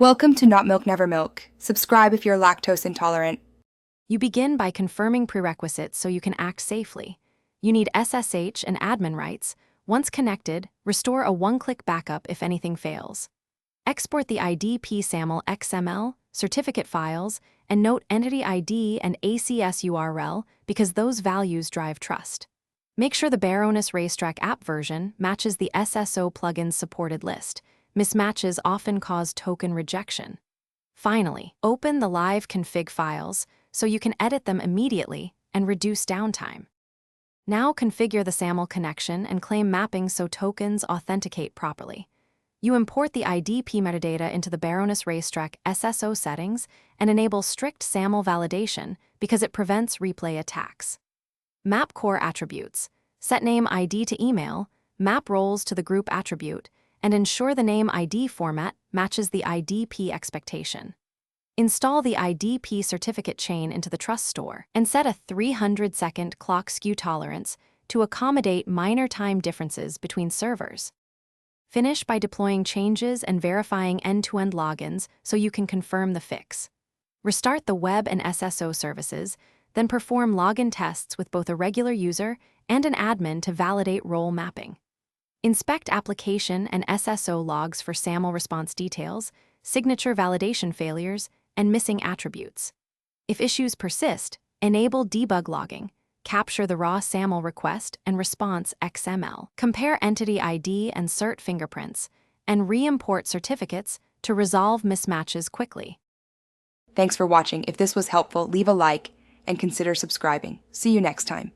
Welcome to Not Milk Never Milk. Subscribe if you're lactose intolerant. You begin by confirming prerequisites so you can act safely. You need SSH and admin rights. Once connected, restore a one-click backup if anything fails. Export the IDP SAML XML, certificate files, and note entity ID and ACS URL because those values drive trust. Make sure the Baroness Racetrack app version matches the SSO plugins supported list. Mismatches often cause token rejection. Finally, open the live config files so you can edit them immediately and reduce downtime. Now configure the SAML connection and claim mapping so tokens authenticate properly. You import the IDP metadata into the Baroness Racetrack SSO settings and enable strict SAML validation because it prevents replay attacks. Map core attributes. Set name ID to email, map roles to the group attribute, and ensure the name ID format matches the IDP expectation. Install the IDP certificate chain into the trust store and set a 300-second clock skew tolerance to accommodate minor time differences between servers. Finish by deploying changes and verifying end-to-end logins so you can confirm the fix. Restart the web and SSO services, then perform login tests with both a regular user and an admin to validate role mapping. Inspect application and SSO logs for SAML response details, signature validation failures, and missing attributes. If issues persist, enable debug logging, capture the raw SAML request and response XML, compare entity ID and cert fingerprints, and re-import certificates to resolve mismatches quickly. Thanks for watching. If this was helpful, leave a like and consider subscribing. See you next time.